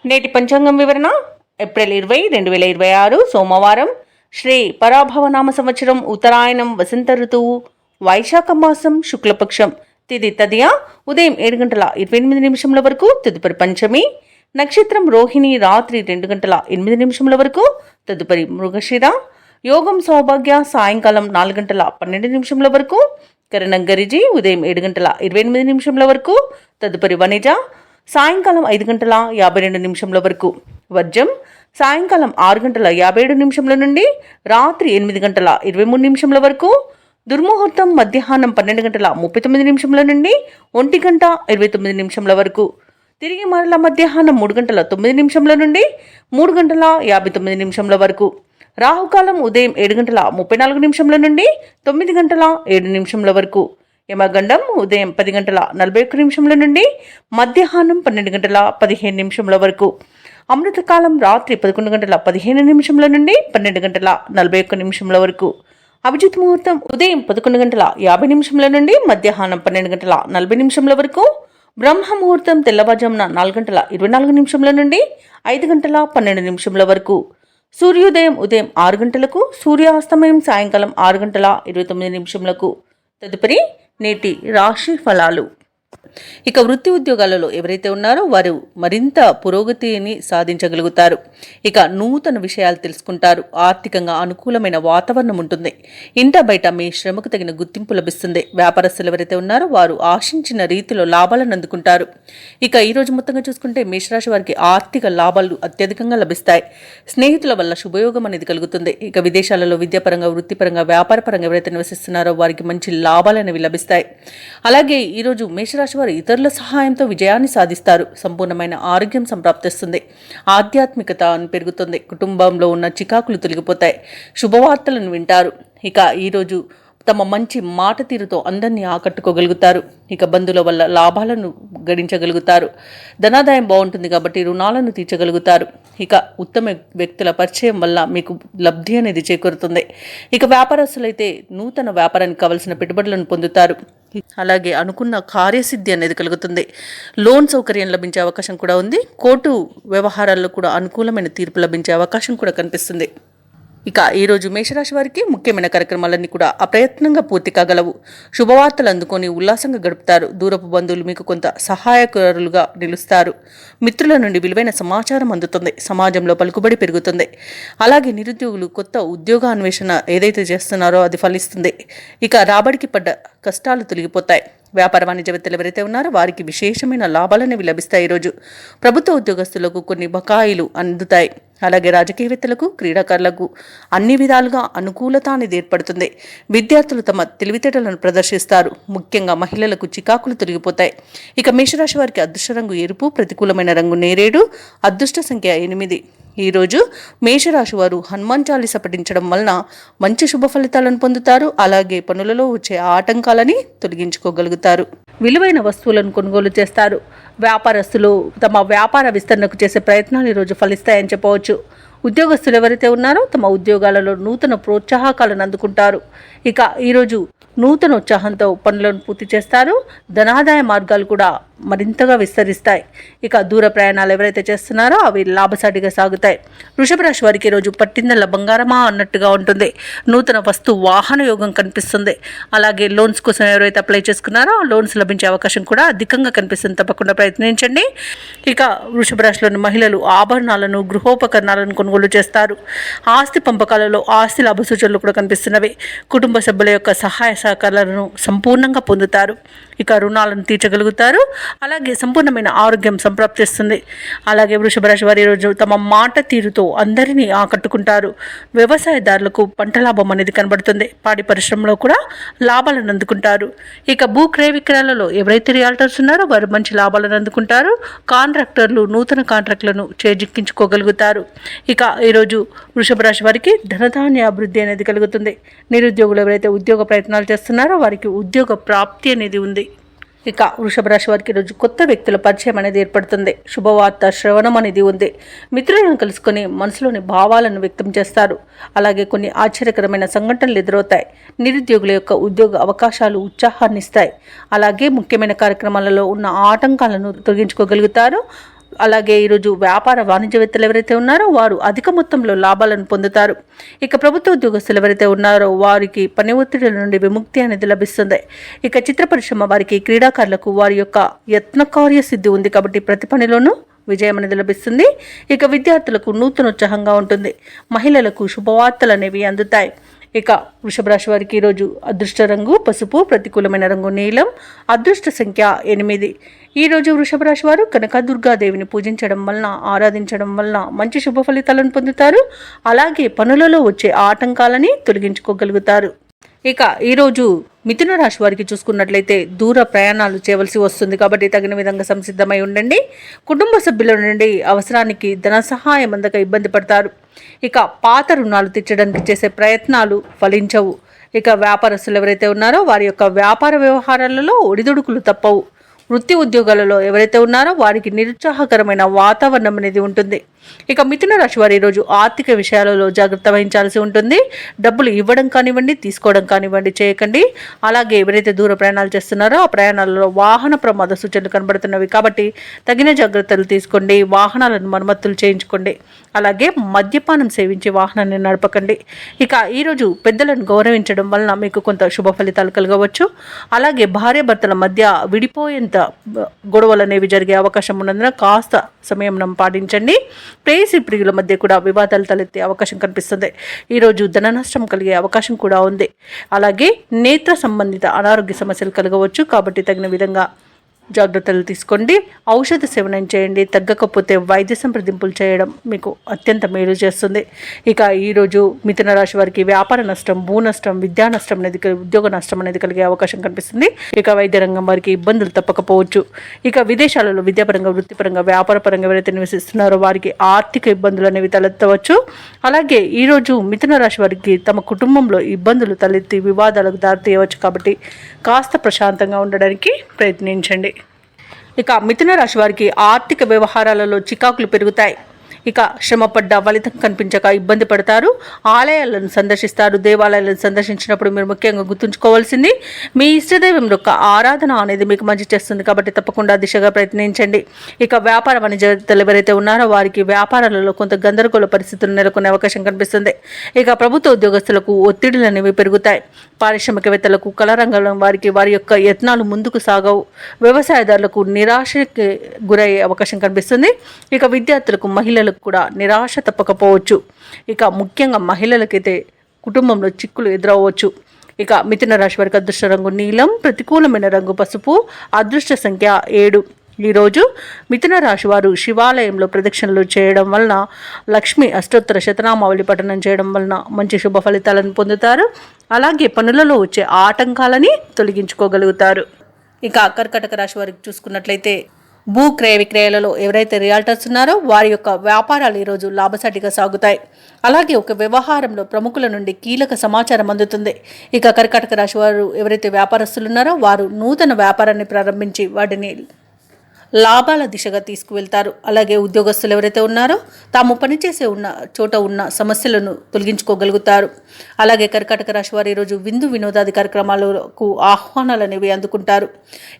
నేటి పంచాంగం వివరణ ఏప్రిల్ 20, 2026 సోమవారం. శ్రీ పరాభవనామ సంవత్సరం, ఉత్తరాయణం, వసంత ఋతువు, వైశాఖ మాసం, శుక్లపక్షం. తిథి తదియ ఉదయం 7:28 వరకు, తదుపరి పంచమి. నక్షత్రం రోహిణి రాత్రి 2:08 వరకు, తదుపరి మృగశిర. యోగం సౌభాగ్య సాయంకాలం 4:12 వరకు, కరణం గరిజి ఉదయం 7:28 వరకు, తదుపరి వనిజ సాయంకాలం 5:52 వరకు. వర్జం సాయంకాలం 6:57 నుండి రాత్రి 8:23 వరకు. దుర్ముహూర్తం మధ్యాహ్నం 12:39 నుండి 1:29 వరకు. తిరిగి మరల మధ్యాహ్నం 3:09 నుండి 3:59 వరకు. రాహుకాలం ఉదయం 7:34 నుండి 9:07 వరకు. యమగండం ఉదయం 10:41 నుండి మధ్యాహ్నం 12:15 వరకు. అమృతకాలం రాత్రి 11:15 నుండి 12:41 వరకు. అభిజిత్ ముహూర్తం ఉదయం 11:50 నుండి మధ్యాహ్నం 12:40 వరకు. బ్రహ్మ ముహూర్తం తెల్లవారుజామున 4:24 నుండి 5:12 వరకు. సూర్యోదయం ఉదయం 6 గంటలకు, సూర్యాస్తమయం సాయంకాలం 6:29. తదుపరి నేటి రాశి ఫలాలు. ఇక వృత్తి ఉద్యోగాలలో ఎవరైతే ఉన్నారో వారు మరింత పురోగతిని సాధించగలుగుతారు. ఇక నూతన విషయాలు తెలుసుకుంటారు. ఆర్థికంగా అనుకూలమైన వాతావరణం ఉంటుంది. ఇంట బయట మీ శ్రమకు తగిన గుర్తింపు లభిస్తుంది. వ్యాపారస్తులు ఎవరైతే ఉన్నారో వారు ఆశించిన రీతిలో లాభాలను అందుకుంటారు. ఇక ఈ రోజు మొత్తంగా చూసుకుంటే మేషరాశి వారికి ఆర్థిక లాభాలు అత్యధికంగా లభిస్తాయి. స్నేహితుల వల్ల శుభయోగం అనేది కలుగుతుంది. ఇక విదేశాలలో విద్యాపరంగా, వృత్తిపరంగా, వ్యాపారపరంగా ఎవరైతే నివసిస్తున్నారో వారికి మంచి లాభాలు అనేవి లభిస్తాయి. అలాగే ఈరోజు మేషరాశి వారు ఇతరుల సహాయంతో విజయాన్ని సాధిస్తారు. సంపూర్ణమైన ఆరోగ్యం సంప్రాప్తిస్తుంది. ఆధ్యాత్మికత పెరుగుతుంది. కుటుంబంలో ఉన్న చికాకులు తొలగిపోతాయి. శుభవార్తలను వింటారు. ఇక ఈరోజు తమ మంచి మాట తీరుతో అందరినీ ఆకట్టుకోగలుగుతారు. ఇక బంధువుల వల్ల లాభాలను గడించగలుగుతారు. ధనాదాయం బాగుంటుంది కాబట్టి రుణాలను తీర్చగలుగుతారు. ఇక ఉత్తమ వ్యక్తుల పరిచయం వల్ల మీకు లబ్ధి అనేది చేకూరుతుంది. ఇక వ్యాపారస్తులైతే నూతన వ్యాపారానికి కావలసిన పెట్టుబడులను పొందుతారు. అలాగే అనుకున్న కార్యసిద్ధి అనేది కలుగుతుంది. లోన్ సౌకర్యం లభించే అవకాశం కూడా ఉంది. కోర్టు వ్యవహారాల్లో కూడా అనుకూలమైన తీర్పు లభించే అవకాశం కూడా కనిపిస్తుంది. ఇక ఈరోజు మేషరాశి వారికి ముఖ్యమైన కార్యక్రమాలన్నీ కూడా అప్రయత్నంగా పూర్తి కాగలవు. శుభవార్తలు అందుకొని ఉల్లాసంగా గడుపుతారు. దూరపు బంధువులు మీకు కొంత సహాయకులుగా నిలుస్తారు. మిత్రుల నుండి విలువైన సమాచారం అందుతుంది. సమాజంలో పలుకుబడి పెరుగుతుంది. అలాగే నిరుద్యోగులు కొత్త ఉద్యోగాన్వేషణ ఏదైతే చేస్తున్నారో అది ఫలిస్తుంది. ఇక రాబడికి పడ్డ కష్టాలు తొలగిపోతాయి. వ్యాపార వాణిజ్యవేత్తలు ఎవరైతే ఉన్నారో వారికి విశేషమైన లాభాలనేవి లభిస్తాయి. ఈరోజు ప్రభుత్వ ఉద్యోగస్తులకు కొన్ని బకాయిలు అందుతాయి. అలాగే రాజకీయవేత్తలకు, క్రీడాకారులకు అన్ని విధాలుగా అనుకూలత అనేది ఏర్పడుతుంది. విద్యార్థులు తమ తెలివితేటలను ప్రదర్శిస్తారు. ముఖ్యంగా మహిళలకు చికాకులు తొలగిపోతాయి. ఇక మేషరాశి వారికి అదృష్ట రంగు ఎరుపు, ప్రతికూలమైన రంగు నేరేడు, అదృష్ట సంఖ్య 8. ఈరోజు మేషరాశి వారు హనుమాన్ చాలీస పఠించడం వలన మంచి శుభ ఫలితాలను పొందుతారు. అలాగే పనులలో వచ్చే ఆటంకాలని తొలగించుకోగలుగుతారు. విలువైన వస్తువులను కొనుగోలు చేస్తారు. వ్యాపారస్తులు తమ వ్యాపార విస్తరణకు చేసే ప్రయత్నాలు ఈరోజు ఫలిస్తాయని చెప్పవచ్చు. ఉద్యోగస్తులు ఎవరైతే ఉన్నారో తమ ఉద్యోగాలలో నూతన ప్రోత్సాహకాలను అందుకుంటారు. ఇక ఈరోజు నూతన ఉత్సాహంతో పనులను పూర్తి చేస్తారు. ధనాదాయ మార్గాలు కూడా మరింతగా విస్తరిస్తాయి. ఇక దూర ప్రయాణాలు ఎవరైతే చేస్తున్నారో అవి లాభసాటిగా సాగుతాయి. వృషభ రాశి వారికి ఈరోజు పట్టిందల్ల బంగారమా అన్నట్టుగా ఉంటుంది. నూతన వస్తు వాహన యోగం కనిపిస్తుంది. అలాగే లోన్స్ కోసం ఎవరైతే అప్లై చేసుకున్నారో లోన్స్ లభించే అవకాశం కూడా అధికంగా కనిపిస్తుంది. తప్పకుండా ప్రయత్నించండి. ఇక వృషభ రాశిలోని మహిళలు ఆభరణాలను, గృహోపకరణాలను కొనుగోలు చేస్తారు. ఆస్తి పంపకాలలో ఆస్తి లాభ సూచనలు కూడా కనిపిస్తున్నవి. కుటుంబ సభ్యుల యొక్క సహాయ సహకారాలను సంపూర్ణంగా పొందుతారు. ఇక రుణాలను తీర్చగలుగుతారు. అలాగే సంపూర్ణమైన ఆరోగ్యం సంప్రాప్తిస్తుంది. అలాగే వృషభ రాశి వారి రోజు తమ మాట తీరుతో అందరినీ ఆకట్టుకుంటారు. వ్యవసాయదారులకు పంట లాభం అనేది కనబడుతుంది. పాడి పరిశ్రమలో కూడా లాభాలను అందుకుంటారు. ఇక భూ క్రయ విక్రయాలలో ఎవరైతే రియాల్టర్స్ ఉన్నారో వారు మంచి లాభాలను అందుకుంటారు. కాంట్రాక్టర్లు నూతన కాంట్రాక్టులను చేజిక్కించుకోగలుగుతారు. ఇక ఈరోజు వృషభ రాశి వారికి ధనధాన్య అభివృద్ధి అనేది కలుగుతుంది. నిరుద్యోగులు ఎవరైతే ఉద్యోగ ప్రయత్నాలు చేస్తున్నారో వారికి ఉద్యోగ ప్రాప్తి అనేది ఉంది. ఇక వృషభ రాశి వారికి రోజు కొత్త వ్యక్తుల పరిచయం అనేది ఏర్పడుతుంది. శుభవార్త శ్రవణం అనేది ఉంది. మిత్రులను కలుసుకొని మనసులోని భావాలను వ్యక్తం చేస్తారు. అలాగే కొన్ని ఆశ్చర్యకరమైన సంఘటనలు ఎదురవుతాయి. నిరుద్యోగుల యొక్క ఉద్యోగ అవకాశాలు ఉత్సాహాన్ని ఇస్తాయి. అలాగే ముఖ్యమైన కార్యక్రమాలలో ఉన్న ఆటంకాలను తొలగించుకోగలుగుతారు. అలాగే ఈరోజు వ్యాపార వాణిజ్యవేత్తలు ఎవరైతే ఉన్నారో వారు అధిక మొత్తంలో లాభాలను పొందుతారు. ఇక ప్రభుత్వ ఉద్యోగస్తులు ఎవరైతే ఉన్నారో వారికి పని ఒత్తిడి నుండి విముక్తి అనేది లభిస్తుంది. ఇక చిత్ర పరిశ్రమ వారికి, క్రీడాకారులకు వారి యొక్క యత్నకార్య సిద్ధి ఉంది కాబట్టి ప్రతి పనిలోనూ విజయం అనేది లభిస్తుంది. ఇక విద్యార్థులకు నూతనోత్సాహంగా ఉంటుంది. మహిళలకు శుభవార్తలు అనేవి అందుతాయి. ఇక వృషభ రాశి వారికి ఈరోజు అదృష్ట రంగు పసుపు, ప్రతికూలమైన రంగు నీలం, అదృష్ట సంఖ్య 8. ఈరోజు వృషభ రాశి వారు కనకదుర్గాదేవిని పూజించడం వలన, ఆరాధించడం వలన మంచి శుభ ఫలితాలను పొందుతారు. అలాగే పనులలో వచ్చే ఆటంకాలని తొలగించుకోగలుగుతారు. ఇక ఈరోజు మిథున రాశి వారికి చూసుకున్నట్లయితే దూర ప్రయాణాలు చేయవలసి వస్తుంది కాబట్టి తగిన విధంగా సంసిద్ధమై ఉండండి. కుటుంబ సభ్యుల నుండి అవసరానికి ధన సహాయం అందక ఇబ్బంది పడతారు. ఇక పాత రుణాలు తీర్చడానికి చేసే ప్రయత్నాలు ఫలించవు. ఇక వ్యాపారస్తులు ఎవరైతే ఉన్నారో వారి యొక్క వ్యాపార వ్యవహారాలలో ఒడిదుడుకులు తప్పవు. వృత్తి ఉద్యోగాలలో ఎవరైతే ఉన్నారో వారికి నిరుత్సాహకరమైన వాతావరణం అనేది ఉంటుంది. ఇక మిథున రాశి వారు ఈరోజు ఆర్థిక విషయాలలో జాగ్రత్త వహించాల్సి ఉంటుంది. డబ్బులు ఇవ్వడం కానివ్వండి, తీసుకోవడం కానివ్వండి చేయకండి. అలాగే ఎవరైతే దూర ప్రయాణాలు చేస్తున్నారో ఆ ప్రయాణాలలో వాహన ప్రమాద సూచనలు కనబడుతున్నవి కాబట్టి తగిన జాగ్రత్తలు తీసుకోండి. వాహనాలను మరమ్మతులు చేయించుకోండి. అలాగే మద్యపానం సేవించి వాహనాన్ని నడపకండి. ఇక ఈరోజు పెద్దలను గౌరవించడం వలన మీకు కొంత శుభ ఫలితాలు కలగవచ్చు. అలాగే భార్యాభర్తల మధ్య విడిపోయేంత గొడవలు అనేవి జరిగే అవకాశం ఉన్నందున కాస్త సమయం పాటించండి. ప్రేయసి ప్రియుల మధ్య కూడా వివాదాలు తలెత్తే అవకాశం కనిపిస్తుంది. ఈరోజు ధన నష్టం కలిగే అవకాశం కూడా ఉంది. అలాగే నేత్ర సంబంధిత అనారోగ్య సమస్యలు కలగవచ్చు కాబట్టి తగిన విధంగా జాగ్రత్తలు తీసుకోండి. ఔషధ సేవనం చేయండి. తగ్గకపోతే వైద్య సంప్రదింపులు చేయడం మీకు అత్యంత మేలు చేస్తుంది. ఇక ఈరోజు మిథున రాశి వారికి వ్యాపార నష్టం, భూ నష్టం, విద్యా నష్టం అనేది, ఉద్యోగ నష్టం అనేది కలిగే అవకాశం కనిపిస్తుంది. ఇక వైద్య రంగం వారికి ఇబ్బందులు తప్పకపోవచ్చు. ఇక విదేశాలలో విద్యాపరంగా, వృత్తిపరంగా, వ్యాపారపరంగా ఎవరైతే నివసిస్తున్నారో వారికి ఆర్థిక ఇబ్బందులు అనేవి తలెత్తవచ్చు. అలాగే ఈరోజు మిథున రాశి వారికి తమ కుటుంబంలో ఇబ్బందులు తలెత్తి వివాదాలకు దారితీయవచ్చు కాబట్టి కాస్త ప్రశాంతంగా ఉండడానికి ప్రయత్నించండి. ఇక మిథున రాశి వారికి ఆర్థిక వ్యవహారాలలో చికాకులు పెరుగుతాయి. ఇక శ్రమపడ్డ ఫలితం కనిపించక ఇబ్బంది పడతారు. ఆలయాలను సందర్శిస్తారు. దేవాలయాలను సందర్శించినప్పుడు మీరు ముఖ్యంగా గుర్తుంచుకోవాల్సింది మీ ఇష్టదైవం యొక్క ఆరాధన అనేది మీకు మంచి చేస్తుంది కాబట్టి తప్పకుండా దిశగా ప్రయత్నించండి. ఇక వ్యాపార వాణిజ్యవేత్తలు ఎవరైతే ఉన్నారో వారికి వ్యాపారాలలో కొంత గందరగోళ పరిస్థితులు నెలకొనే అవకాశం కనిపిస్తుంది. ఇక ప్రభుత్వ ఉద్యోగస్తులకు ఒత్తిడులు అనేవి పెరుగుతాయి. పారిశ్రామికవేత్తలకు, కళారంగంలో వారికి వారి యొక్క యత్నాలు ముందుకు సాగవు. వ్యవసాయదారులకు నిరాశకి గురయ్యే అవకాశం కనిపిస్తుంది. ఇక విద్యార్థులకు, మహిళలకు కూడా నిరాశ తప్పకపోవచ్చు. ఇక ముఖ్యంగా మహిళలకైతే కుటుంబంలో చిక్కులు ఎదురవ్వచ్చు. ఇక మిథున రాశి వారికి అదృష్ట రంగు నీలం, ప్రతికూలమైన రంగు పసుపు, అదృష్ట సంఖ్య 7. ఈరోజు మిథున రాశి వారు శివాలయంలో ప్రదక్షిణలు చేయడం వలన, లక్ష్మి అష్టోత్తర శతనామావళి పఠనం చేయడం వలన మంచి శుభ ఫలితాలను పొందుతారు. అలాగే పనులలో వచ్చే ఆటంకాలని తొలగించుకోగలుగుతారు. ఇక కర్కాటక రాశి వారికి చూసుకున్నట్లయితే భూ క్రయ విక్రయాలలో ఎవరైతే రియాల్టర్స్ ఉన్నారో వారి యొక్క వ్యాపారాలు ఈరోజు లాభసాటిగా సాగుతాయి. అలాగే ఒక వ్యవహారంలో ప్రముఖుల నుండి కీలక సమాచారం అందుతుంది. ఇక కర్కాటక రాశి వారు ఎవరైతే వ్యాపారస్తులు ఉన్నారో వారు నూతన వ్యాపారాన్ని ప్రారంభించి వాటిని లాభాల దిశగా తీసుకువెళ్తారు. అలాగే ఉద్యోగస్తులు ఎవరైతే ఉన్నారో తాము పనిచేసే చోట ఉన్న సమస్యలను తొలగించుకోగలుగుతారు. అలాగే కర్కాటక రాశి వారు ఈరోజు విందు వినోదాది కార్యక్రమాలకు ఆహ్వానాలు అనేవి అందుకుంటారు.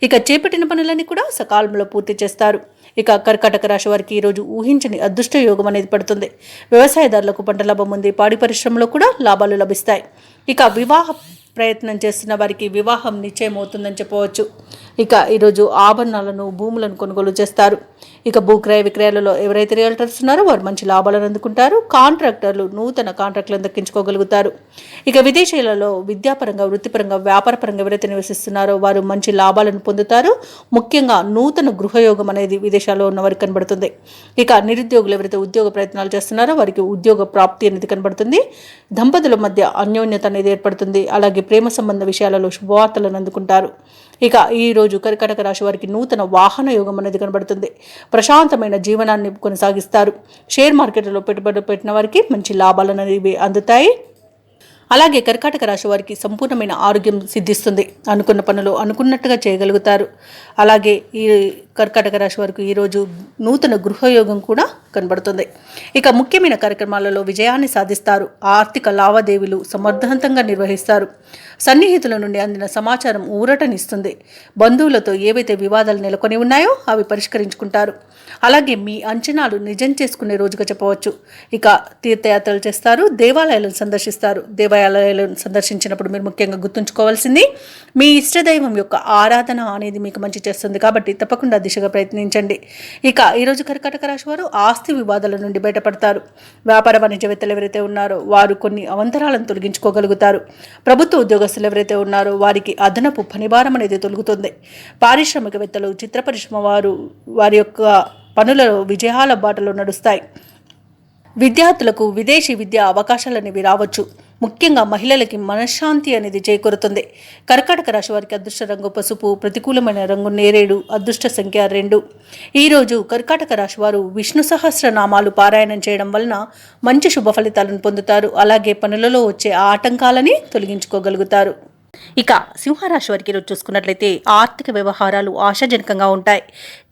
ఇక చేపట్టిన పనులన్నీ కూడా సకాలంలో పూర్తి చేస్తారు. ఇక కర్కాటక రాశి వారికి ఈరోజు ఊహించని అదృష్ట యోగం అనేది పడుతుంది. వ్యవసాయదారులకు పంట లాభం ఉంది. పాడి పరిశ్రమలో కూడా లాభాలు లభిస్తాయి. ఇక వివాహ ప్రయత్నం చేస్తున్న వారికి వివాహం నిశ్చయం అవుతుందని చెప్పవచ్చు. ఇక ఈరోజు ఆభరణాలను, భూములను కొనుగోలు చేస్తారు. ఇక భూక్రయ విక్రయాలలో ఎవరైతే రియల్టర్స్ ఉన్నారో వారు మంచి లాభాలను అందుకుంటారు. కాంట్రాక్టర్లు నూతన కాంట్రాక్టులను దక్కించుకోగలుగుతారు. ఇక విదేశీయులలో విద్యాపరంగా, వృత్తిపరంగా, వ్యాపారపరంగా ఎవరైతే నివసిస్తున్నారో వారు మంచి లాభాలను పొందుతారు. ముఖ్యంగా నూతన గృహయోగం అనేది విదేశాల్లో ఉన్న వారికి కనబడుతుంది. ఇక నిరుద్యోగులు ఎవరైతే ఉద్యోగ ప్రయత్నాలు చేస్తున్నారో వారికి ఉద్యోగ ప్రాప్తి అనేది కనబడుతుంది. దంపతుల మధ్య అన్యోన్యత అనేది ఏర్పడుతుంది. అలాగే ప్రేమ సంబంధ విషయాలలో శుభవార్తలను అందుకుంటారు. ఇక ఈరోజు కర్కాటక రాశి వారికి నూతన వాహన యోగం అనేది కనబడుతుంది. ప్రశాంతమైన జీవనాన్ని కొనసాగిస్తారు. షేర్ మార్కెట్లో పెట్టుబడులు పెట్టిన వారికి మంచి లాభాలు అనేవి అందుతాయి. అలాగే కర్కాటక రాశి వారికి సంపూర్ణమైన ఆరోగ్యం సిద్ధిస్తుంది. అనుకున్న పనులు అనుకున్నట్టుగా చేయగలుగుతారు. అలాగే ఈ కర్కాటక రాశి వారికి ఈరోజు నూతన గృహయోగం కూడా కనబడుతుంది. ఇక ముఖ్యమైన కార్యక్రమాలలో విజయాన్ని సాధిస్తారు. ఆర్థిక లావాదేవీలు సమర్థవంతంగా నిర్వహిస్తారు. సన్నిహితుల నుండి అందిన సమాచారం ఊరటనిస్తుంది. బంధువులతో ఏవైతే వివాదాలు నెలకొని ఉన్నాయో అవి పరిష్కరించుకుంటారు. అలాగే మీ అంచనాలు నిజం చేసుకునే రోజుగా చెప్పవచ్చు. ఇక తీర్థయాత్రలు చేస్తారు, దేవాలయాలను సందర్శిస్తారు. దేవాలయాలను సందర్శించినప్పుడు మీరు ముఖ్యంగా గుర్తుంచుకోవాల్సింది మీ ఇష్టదైవం యొక్క ఆరాధన అనేది మీకు మంచి చేస్తుంది కాబట్టి తప్పకుండా దిశగా ప్రయత్నించండి. ఇక ఈరోజు కర్కాటక రాశి వారు ఆస్తి వివాదాల నుండి బయటపడతారు. వ్యాపార వాణిజ్యవేత్తలు ఎవరైతే ఉన్నారో వారు కొన్ని అవంతరాలను తొలగించుకోగలుగుతారు. ప్రభుత్వ ఉద్యోగస్తులు ఎవరైతే ఉన్నారో వారికి అదనపు పనిభారం అనేది తొలగుతుంది. పారిశ్రామికవేత్తలు, చిత్ర పరిశ్రమ వారి యొక్క పనులలో విజయాల బాటలో నడుస్తాయి. విద్యార్థులకు విదేశీ విద్యా అవకాశాలు అనేవి రావచ్చు. ముఖ్యంగా మహిళలకి మనశ్శాంతి అనేది చేకూరుతుంది. కర్కాటక రాశి వారికి అదృష్ట రంగు పసుపు, ప్రతికూలమైన రంగు నేరేడు, అదృష్ట సంఖ్య 2. ఈరోజు కర్కాటక రాశి వారు విష్ణు సహస్రనామాలు పారాయణం చేయడం వలన మంచి శుభ ఫలితాలను పొందుతారు. అలాగే పనులలో వచ్చే ఆటంకాలని తొలగించుకోగలుగుతారు. ఇక సింహరాశి వారికి ఈరోజు చూసుకున్నట్లయితే ఆర్థిక వ్యవహారాలు ఆశాజనకంగా ఉంటాయి.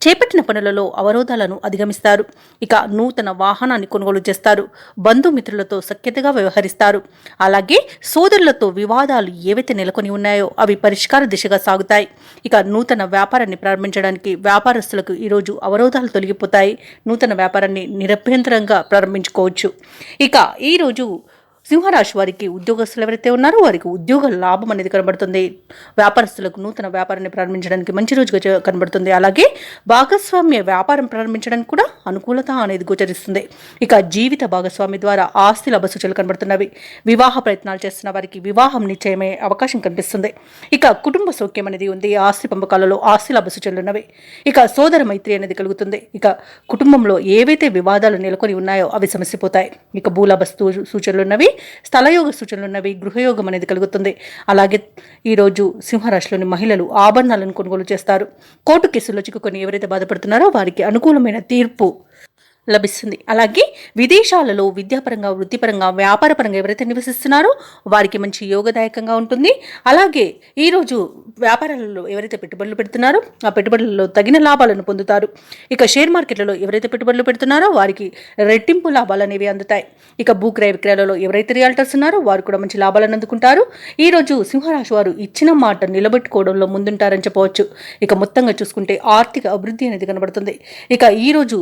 చేపట్టిన పనులలో అవరోధాలను అధిగమిస్తారు. ఇక నూతన వాహనాన్ని కొనుగోలు చేస్తారు. బంధుమిత్రులతో సఖ్యతగా వ్యవహరిస్తారు. అలాగే సోదరులతో వివాదాలు ఏవైతే నెలకొని ఉన్నాయో అవి పరిష్కార దిశగా సాగుతాయి. ఇక నూతన వ్యాపారాన్ని ప్రారంభించడానికి వ్యాపారస్తులకు ఈరోజు అవరోధాలు తొలగిపోతాయి. నూతన వ్యాపారాన్ని నిరభ్యంతరంగా ప్రారంభించుకోవచ్చు. ఇక ఈరోజు సింహరాశి వారికి ఉద్యోగస్తులు ఎవరైతే ఉన్నారో వారికి ఉద్యోగ లాభం అనేది కనబడుతుంది. వ్యాపారస్తులకు నూతన వ్యాపారాన్ని ప్రారంభించడానికి మంచి రోజుగా కనబడుతుంది. అలాగే భాగస్వామ్య వ్యాపారం ప్రారంభించడానికి కూడా అనుకూలత అనేది గోచరిస్తుంది. ఇక జీవిత భాగస్వామి ద్వారా ఆస్తి లాభ సూచనలు కనబడుతున్నవి. వివాహ ప్రయత్నాలు చేస్తున్న వారికి వివాహం నిశ్చయమయ్యే అవకాశం కనిపిస్తుంది. ఇక కుటుంబ సౌఖ్యం అనేది ఉంది. ఆస్తి పంపకాలలో ఆస్తి లాభ సూచనలు ఉన్నవి. ఇక సోదర మైత్రి అనేది కలుగుతుంది. ఇక కుటుంబంలో ఏవైతే వివాదాలు నెలకొని ఉన్నాయో అవి సమసిపోతాయి. ఇక భూలాభ సూచనలు ఉన్నవి. స్థలయోగ సూచనలు ఉన్నవి. గృహయోగం అనేది కలుగుతుంది. అలాగే ఈరోజు సింహరాశిలోని మహిళలు ఆభరణాలను కొనుగోలు చేస్తారు. కోర్టు కేసుల్లో చిక్కుకొని ఎవరైతే బాధపడుతున్నారో వారికి అనుకూలమైన తీర్పు లభిస్తుంది. అలాగే విదేశాలలో విద్యాపరంగా, వృత్తిపరంగా, వ్యాపారపరంగా ఎవరైతే నివసిస్తున్నారో వారికి మంచి యోగదాయకంగా ఉంటుంది. అలాగే ఈరోజు వ్యాపారాలలో ఎవరైతే పెట్టుబడులు పెడుతున్నారో ఆ పెట్టుబడులలో తగిన లాభాలను పొందుతారు. ఇక షేర్ మార్కెట్లలో ఎవరైతే పెట్టుబడులు పెడుతున్నారో వారికి రెట్టింపు లాభాలు అనేవి అందుతాయి. ఇక భూక్రయ విక్రయాలలో ఎవరైతే రియాల్టర్స్ ఉన్నారో వారు కూడా మంచి లాభాలను అందుకుంటారు. ఈరోజు సింహరాశి వారు ఇచ్చిన మాట నిలబెట్టుకోవడంలో ముందుంటారని చెప్పవచ్చు. ఇక మొత్తంగా చూసుకుంటే ఆర్థిక అభివృద్ధి అనేది కనబడుతుంది. ఇక ఈరోజు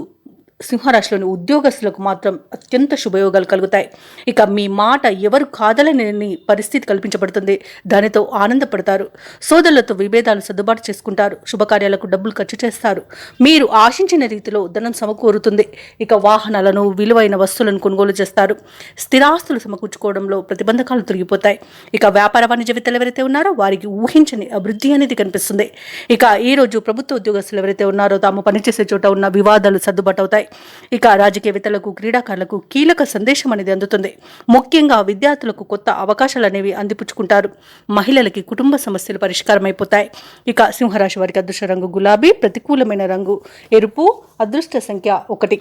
సింహరాశిలోని ఉద్యోగస్తులకు మాత్రం అత్యంత శుభయోగాలు కలుగుతాయి. ఇక మీ మాట ఎవరు కాదలని పరిస్థితి కల్పించబడుతుంది. దానితో ఆనందపడతారు. సోదరులతో విభేదాలు సర్దుబాటు చేసుకుంటారు. శుభకార్యాలకు డబ్బులు ఖర్చు చేస్తారు. మీరు ఆశించిన రీతిలో ధనం సమకూరుతుంది. ఇక వాహనాలను, విలువైన వస్తువులను కొనుగోలు చేస్తారు. స్థిరాస్తులు సమకూర్చుకోవడంలో ప్రతిబంధకాలు తొలగిపోతాయి. ఇక వ్యాపార వాణిజ్యవేత్తలు ఎవరైతే ఉన్నారో వారికి ఊహించని అభివృద్ధి అనేది కనిపిస్తుంది. ఇక ఈరోజు ప్రభుత్వ ఉద్యోగస్తులు ఎవరైతే ఉన్నారో తాము పనిచేసే చోట ఉన్న వివాదాలు సర్దుబాటు అవుతాయి. ఇక రాజకీయవేత్తలకు, క్రీడాకారులకు కీలక సందేశం అనేది అందుతుంది. ముఖ్యంగా విద్యార్థులకు కొత్త అవకాశాలు అనేవి అందిపుచ్చుకుంటారు. మహిళలకి కుటుంబ సమస్యలు పరిష్కారం అయిపోతాయి. ఇక సింహరాశి వారికి అదృష్ట రంగు గులాబీ, ప్రతికూలమైన రంగు ఎరుపు, అదృష్ట సంఖ్య 1.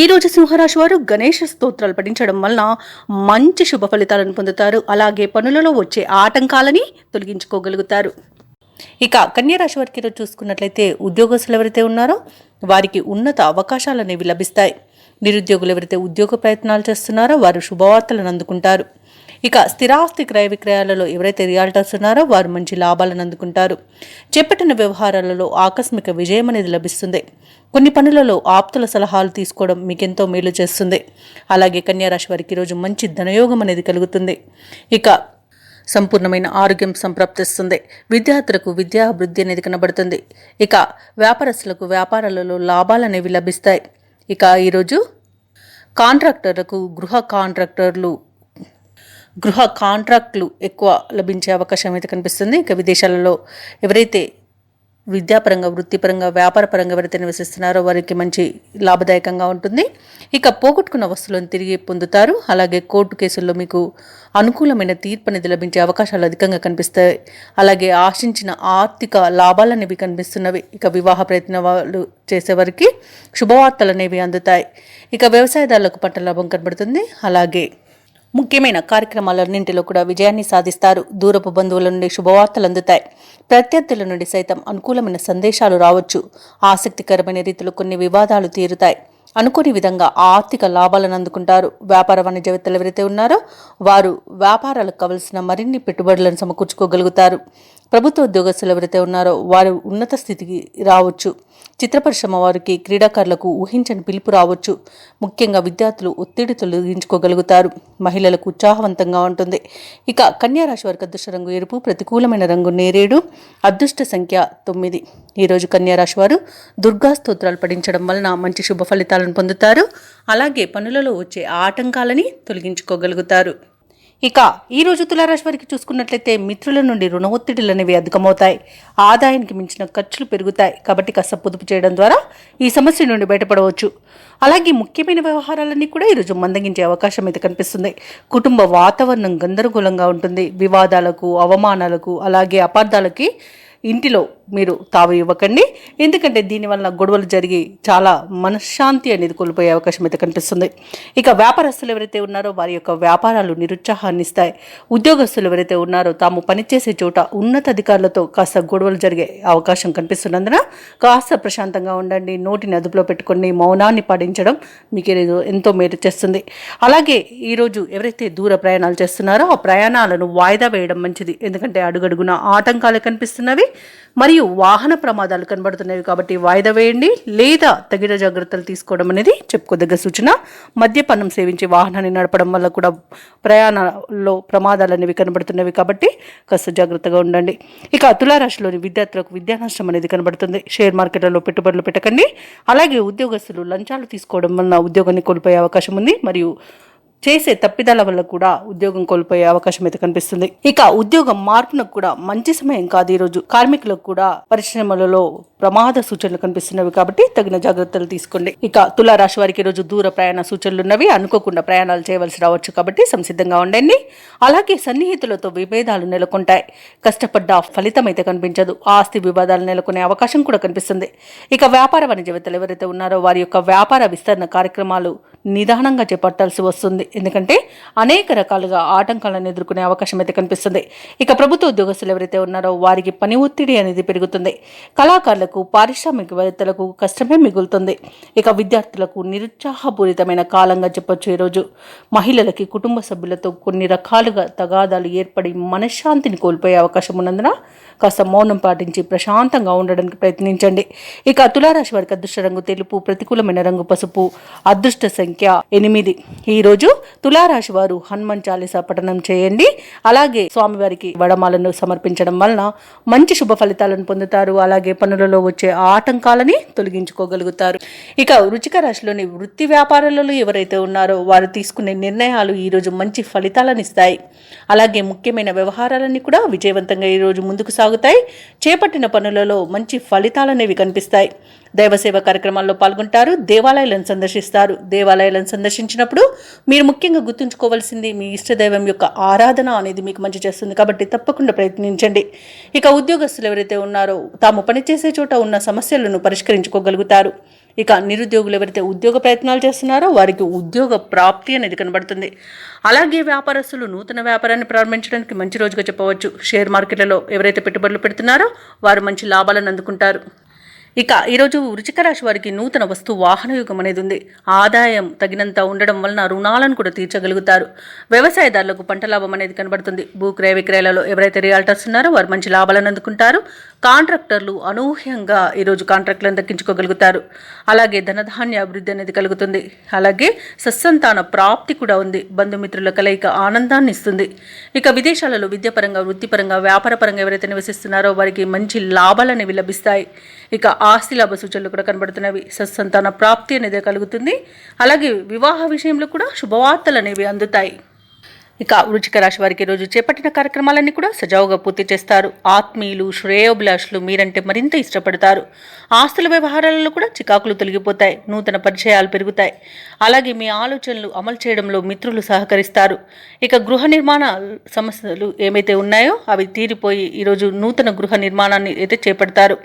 ఈరోజు సింహరాశి వారు గణేష స్తోత్రాలు పఠించడం వలన మంచి శుభ ఫలితాలను పొందుతారు. అలాగే పనులలో వచ్చే ఆటంకాలని తొలగించుకోగలుగుతారు. ఇక కన్యారాశి వారికి ఈరోజు చూసుకున్నట్లయితే ఉద్యోగస్తులు ఎవరైతే ఉన్నారో వారికి ఉన్నత అవకాశాలు అనేవి లభిస్తాయి. నిరుద్యోగులు ఎవరైతే ఉద్యోగ ప్రయత్నాలు చేస్తున్నారో వారు శుభవార్తలను అందుకుంటారు. ఇక స్థిరాస్తి క్రయ విక్రయాలలో ఎవరైతే రియాల్టర్స్ ఉన్నారో వారు మంచి లాభాలను అందుకుంటారు. చేపట్టిన వ్యవహారాలలో ఆకస్మిక విజయం అనేది లభిస్తుంది. కొన్ని పనులలో ఆప్తుల సలహాలు తీసుకోవడం మీకెంతో మేలు చేస్తుంది. అలాగే కన్యారాశి వారికి ఈరోజు మంచి ధనయోగం అనేది కలుగుతుంది. ఇక సంపూర్ణమైన ఆరోగ్యం సంప్రాప్తిస్తుంది. విద్యార్థులకు విద్యా అభివృద్ధి అనేది కనబడుతుంది. ఇక వ్యాపారస్తులకు వ్యాపారాలలో లాభాలు అనేవి లభిస్తాయి. ఇక ఈరోజు కాంట్రాక్టర్లకు గృహ కాంట్రాక్టులు ఎక్కువ లభించే అవకాశం అయితే కనిపిస్తుంది. ఇక విదేశాలలో ఎవరైతే విద్యాపరంగా, వృత్తిపరంగా, వ్యాపారపరంగా ఎవరైతే నివసిస్తున్నారో వారికి మంచి లాభదాయకంగా ఉంటుంది. ఇక పోగొట్టుకున్న వస్తువులను తిరిగి పొందుతారు. అలాగే కోర్టు కేసుల్లో మీకు అనుకూలమైన తీర్పు అనేది లభించే అవకాశాలు అధికంగా కనిపిస్తాయి. అలాగే ఆశించిన ఆర్థిక లాభాలు అనేవి కనిపిస్తున్నవి. ఇక వివాహ ప్రయత్నాలు చేసేవారికి శుభవార్తలు అనేవి అందుతాయి. ఇక వ్యవసాయదారులకు పంట లాభం కనబడుతుంది. అలాగే ముఖ్యమైన కార్యక్రమాలన్నింటిలో కూడా విజయాన్ని సాధిస్తారు. దూరపు బంధువుల నుండి శుభవార్తలు అందుతాయి. ప్రత్యర్థుల నుండి సైతం అనుకూలమైన సందేశాలు రావచ్చు. ఆసక్తికరమైన రీతిలో కొన్ని వివాదాలు తీరుతాయి. అనుకోని విధంగా ఆర్థిక లాభాలను అందుకుంటారు. వ్యాపార వాణిజ్యవేత్తలు ఎవరైతే ఉన్నారో వారు వ్యాపారాలకు కావలసిన మరిన్ని పెట్టుబడులను సమకూర్చుకోగలుగుతారు. ప్రభుత్వ ఉద్యోగస్తులు ఎవరైతే ఉన్నారో వారు ఉన్నత స్థితికి రావచ్చు. చిత్ర పరిశ్రమ వారికి, క్రీడాకారులకు ఊహించని పిలుపు రావచ్చు. ముఖ్యంగా విద్యార్థులు ఒత్తిడి తొలగించుకోగలుగుతారు. మహిళలకు ఉత్సాహవంతంగా ఉంటుంది. ఇక కన్యా రాశి వారికి అదృష్ట రంగు ఎరుపు, ప్రతికూలమైన రంగు నేరేడు, అదృష్ట సంఖ్య 9. ఈరోజు కన్యా రాశి వారు దుర్గా స్తోత్రాలు పఠించడం వలన మంచి శుభ ఫలితాలను పొందుతారు. అలాగే పనులలో వచ్చే ఆటంకాలని తొలగించుకోగలుగుతారు. ఇక ఈ రోజు తులారాశి వారికి చూసుకున్నట్లయితే మిత్రుల నుండి రుణ ఒత్తిడులు అనేవి అధికమవుతాయి. ఆదాయానికి మించిన ఖర్చులు పెరుగుతాయి. కాబట్టి కాస్త పొదుపు చేయడం ద్వారా ఈ సమస్య నుండి బయటపడవచ్చు. అలాగే ముఖ్యమైన వ్యవహారాలన్నీ కూడా ఈరోజు మందగించే అవకాశం అయితే కనిపిస్తుంది. కుటుంబ వాతావరణం గందరగోళంగా ఉంటుంది. వివాదాలకు, అవమానాలకు, అలాగే అపార్థాలకి ఇంటిలో మీరు తావు ఇవ్వకండి. ఎందుకంటే దీనివల్ల గొడవలు జరిగి చాలా మనశ్శాంతి అనేది కోల్పోయే అవకాశం అయితే కనిపిస్తుంది. ఇక వ్యాపారస్తులు ఎవరైతే ఉన్నారో వారి యొక్క వ్యాపారాలు నిరుత్సాహాన్ని ఇస్తాయి. ఉద్యోగస్తులు ఎవరైతే ఉన్నారో తాము పనిచేసే చోట ఉన్నత అధికారులతో కాస్త గొడవలు జరిగే అవకాశం కనిపిస్తున్నందున కాస్త ప్రశాంతంగా ఉండండి. నోటిని అదుపులో పెట్టుకొని మౌనాన్ని పాటించడం మీకు ఎంతో మేలు చేస్తుంది. అలాగే ఈరోజు ఎవరైతే దూర ప్రయాణాలు చేస్తున్నారో ఆ ప్రయాణాలను వాయిదా వేయడం మంచిది. ఎందుకంటే అడుగడుగున ఆటంకాలు కనిపిస్తున్నవి మరియు వాహన ప్రమాదాలు కనబడుతున్నాయి. కాబట్టి వాయిదా వేయండి లేదా తగిన జాగ్రత్తలు తీసుకోవడం అనేది చెప్పుకోదగ్గ సూచన. మద్యపానం సేవించి వాహనాన్ని నడపడం వల్ల కూడా ప్రయాణాల్లో ప్రమాదాలు అనేవి కనబడుతున్నవి. కాబట్టి కాస్త జాగ్రత్తగా ఉండండి. ఇక తులారాశిలోని విద్యార్థులకు విద్యా నష్టం అనేది కనబడుతుంది. షేర్ మార్కెట్లలో పెట్టుబడులు పెట్టకండి. అలాగే ఉద్యోగస్తులు లంచాలు తీసుకోవడం వలన ఉద్యోగాన్ని కోల్పోయే అవకాశం ఉంది. మరియు చేసే తప్పిదాల వల్ల కూడా ఉద్యోగం కోల్పోయే అవకాశం అయితే కనిపిస్తుంది. ఇక ఉద్యోగం మార్పునకు కూడా మంచి సమయం కాదు ఈరోజు. కార్మికులకు కూడా పరిశ్రమలలో ప్రమాద సూచనలు కనిపిస్తున్నవి. కాబట్టి తగిన జాగ్రత్తలు తీసుకోండి. ఇక తులారాశి వారికి ఈరోజు దూర ప్రయాణ సూచనలు ఉన్నవి. అనుకోకుండా ప్రయాణాలు చేయవలసి రావచ్చు. కాబట్టి సంసిద్ధంగా ఉండండి. అలాగే సన్నిహితులతో విభేదాలు నెలకొంటాయి. కష్టపడ్డ ఫలితం అయితే కనిపించదు. ఆస్తి వివాదాలు నెలకొనే అవకాశం కూడా కనిపిస్తుంది. ఇక వ్యాపార వాణిజ్యవేత్తలు ఎవరైతే ఉన్నారో వారి యొక్క వ్యాపార విస్తరణ కార్యక్రమాలు నిదానంగా చేపట్టాల్సి వస్తుంది. ఎందుకంటే అనేక రకాలుగా ఆటంకాలను ఎదుర్కొనే అవకాశం అయితే కనిపిస్తుంది. ఇక ప్రభుత్వ ఉద్యోగస్తులు ఎవరైతే ఉన్నారో వారికి పని ఒత్తిడి అనేది పెరుగుతుంది. కళాకారులకు, పారిశ్రామికవేత్తలకు కష్టమే మిగులుతుంది. ఇక విద్యార్థులకు నిరుత్సాహపూరితమైన కాలంగా చెప్పొచ్చు ఈరోజు. మహిళలకి కుటుంబ సభ్యులతో కొన్ని రకాలుగా తగాదాలు ఏర్పడి మనశ్శాంతిని కోల్పోయే అవకాశం ఉన్నందున కాస్త మౌనం పాటించి ప్రశాంతంగా ఉండడానికి ప్రయత్నించండి. ఇక తులారాశి వారికి అదృష్ట రంగు తెలుపు, ప్రతికూలమైన రంగు పసుపు, అదృష్ట సంఖ్య 8. ఈరోజు తులారాశి వారు హనుమాన్ చాలీసా పఠనం చేయండి. అలాగే స్వామివారికి వడమాలను సమర్పించడం వలన మంచి శుభ ఫలితాలను పొందుతారు. అలాగే పనులలో వచ్చే ఆటంకాలని తొలగించుకోగలుగుతారు. ఇక వృశ్చిక రాశిలోని వృత్తి వ్యాపారాలలో ఎవరైతే ఉన్నారో వారు తీసుకునే నిర్ణయాలు ఈరోజు మంచి ఫలితాలను ఇస్తాయి. అలాగే ముఖ్యమైన వ్యవహారాలన్నీ కూడా విజయవంతంగా ఈరోజు ముందుకు సాగుతాయి. చేపట్టిన పనులలో మంచి ఫలితాలనేవి కనిపిస్తాయి. దైవసేవ కార్యక్రమాల్లో పాల్గొంటారు. దేవాలయాలను సందర్శిస్తారు. దేవాలయాలను సందర్శించినప్పుడు మీరు ముఖ్యంగా గుర్తుంచుకోవాల్సింది మీ ఇష్టదైవం యొక్క ఆరాధన అనేది మీకు మంచి చేస్తుంది. కాబట్టి తప్పకుండా ప్రయత్నించండి. ఇక ఉద్యోగస్తులు ఎవరైతే ఉన్నారో తాము పనిచేసే చోట ఉన్న సమస్యలను పరిష్కరించుకోగలుగుతారు. ఇక నిరుద్యోగులు ఎవరైతే ఉద్యోగ ప్రయత్నాలు చేస్తున్నారో వారికి ఉద్యోగ ప్రాప్తి అనేది కనబడుతుంది. అలాగే వ్యాపారస్తులు నూతన వ్యాపారాన్ని ప్రారంభించడానికి మంచి రోజుగా చెప్పవచ్చు. షేర్ మార్కెట్లలో ఎవరైతే పెట్టుబడులు పెడుతున్నారో వారు మంచి లాభాలను అందుకుంటారు. ఇక ఈరోజు వృశ్చిక రాశి వారికి నూతన వస్తు వాహన యుగం అనేది ఉంది. ఆదాయం తగినంత ఉండడం వలన రుణాలను కూడా తీర్చగలుగుతారు. వ్యవసాయదారులకు పంట లాభం అనేది కనబడుతుంది. భూక్రయ విక్రయాలలో ఎవరైతే రియాల్టర్స్ ఉన్నారో వారు మంచి లాభాలను అందుకుంటారు. కాంట్రాక్టర్లు అనూహ్యంగా ఈరోజు కాంట్రాక్టులను దక్కించుకోగలుగుతారు. అలాగే ధనధాన్య అభివృద్ధి అనేది కలుగుతుంది. అలాగే సత్సంతాన ప్రాప్తి కూడా ఉంది. బంధుమిత్రుల కలయిక ఆనందాన్ని ఇస్తుంది. ఇక విదేశాలలో విద్యాపరంగా, వృత్తిపరంగా, వ్యాపారపరంగా ఎవరైతే నివసిస్తున్నారో వారికి మంచి లాభాలు అనేవి లభిస్తాయి. ఇక ఆస్తి లాభ సూచనలు కూడా కనబడుతున్నవి. సత్సంతాన ప్రాప్తి అనేది కలుగుతుంది. అలాగే వివాహ విషయంలో కూడా శుభవార్తలు అనేవి అందుతాయి. ఇక వృశ్చిక రాశి వారికి రోజు చేపట్టిన కార్యక్రమాలన్నీ కూడా సజావుగా పూర్తి చేస్తారు. ఆత్మీయులు, శ్రేయోభిలాషులు మీరంటే మరింత ఇష్టపడతారు. ఆస్తుల వ్యవహారాలలో కూడా చికాకులు తొలగిపోతాయి. నూతన పరిచయాలు పెరుగుతాయి. అలాగే మీ ఆలోచనలు అమలు చేయడంలో మిత్రులు సహకరిస్తారు. ఇక గృహ నిర్మాణ సమస్యలు ఏమైతే ఉన్నాయో అవి తీరిపోయి ఈరోజు నూతన గృహ నిర్మాణాన్ని అయితే చేపడతారు.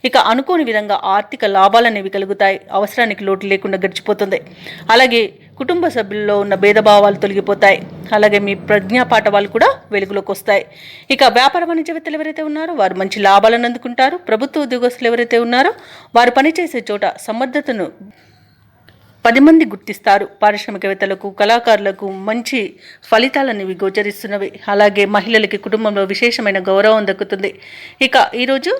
ఇక అనుకోని విధంగా ఆర్థిక లాభాలు అనేవి కలుగుతాయి. అవసరానికి లోటు లేకుండా గడిచిపోతుంది. అలాగే కుటుంబ సభ్యుల్లో ఉన్న భేదభావాలు తొలగిపోతాయి. అలాగే మీ ప్రజ్ఞాపాఠవాలు కూడా వెలుగులోకి వస్తాయి. ఇక వ్యాపార వాణిజ్యవేత్తలు ఎవరైతే ఉన్నారో వారు మంచి లాభాలను అందుకుంటారు. ప్రభుత్వ ఉద్యోగస్తులు ఎవరైతే ఉన్నారో వారు పనిచేసే చోట సమర్థతను 10 మంది గుర్తిస్తారు. పారిశ్రామికవేత్తలకు, కళాకారులకు మంచి ఫలితాలనేవి గోచరిస్తున్నవి. అలాగే మహిళలకి కుటుంబంలో విశేషమైన గౌరవం దక్కుతుంది. ఇక ఈరోజు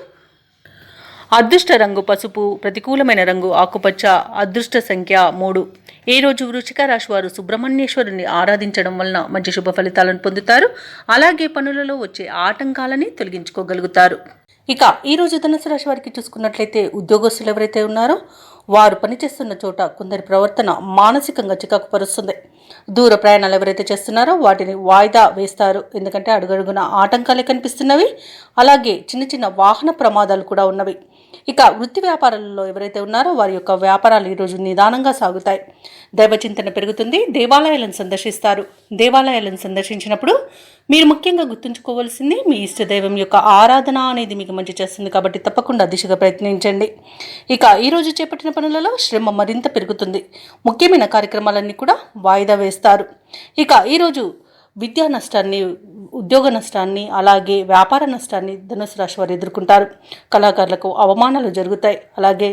అదృష్ట రంగు పసుపు, ప్రతికూలమైన రంగు ఆకుపచ్చ, అదృష్ట సంఖ్య 3. ఈ రోజు వృశ్చిక రాశి వారు సుబ్రహ్మణ్యేశ్వరుని ఆరాధించడం వలన మంచి శుభ ఫలితాలను పొందుతారు. అలాగే పనులలో వచ్చే ఆటంకాలని తొలగించుకోగలుగుతారు. ఇక ఈరోజు ధనుసు రాశి వారికి చూసుకున్నట్లయితే ఉద్యోగస్తులు ఎవరైతే ఉన్నారో వారు పనిచేస్తున్న చోట కొందరి ప్రవర్తన మానసికంగా చికాకు పరుస్తుంది. దూర ప్రయాణాలు ఎవరైతే చేస్తున్నారో వాటిని వాయిదా వేస్తారు. ఎందుకంటే అడుగడుగున ఆటంకాలే కనిపిస్తున్నవి. అలాగే చిన్న చిన్న వాహన ప్రమాదాలు కూడా ఉన్నవి. ఇక వృత్తి వ్యాపారాలలో ఎవరైతే ఉన్నారో వారి యొక్క వ్యాపారాలు ఈరోజు నిదానంగా సాగుతాయి. దైవచింతన పెరుగుతుంది. దేవాలయాలను సందర్శిస్తారు. దేవాలయాలను సందర్శించినప్పుడు మీరు ముఖ్యంగా గుర్తుంచుకోవాల్సింది మీ ఇష్ట దైవం యొక్క ఆరాధన అనేది మీకు మంచి చేస్తుంది. కాబట్టి తప్పకుండా దిశగా ప్రయత్నించండి. ఇక ఈరోజు చేపట్టిన పనులలో శ్రమ మరింత పెరుగుతుంది. ముఖ్యమైన కార్యక్రమాలన్నీ కూడా వాయిదా వేస్తారు. ఇక ఈరోజు విద్యా నష్టాన్ని, ఉద్యోగ నష్టాన్ని, అలాగే వ్యాపార నష్టాన్ని ధనుసు రాశి వారు ఎదుర్కొంటారు. కళాకారులకు అవమానాలు జరుగుతాయి. అలాగే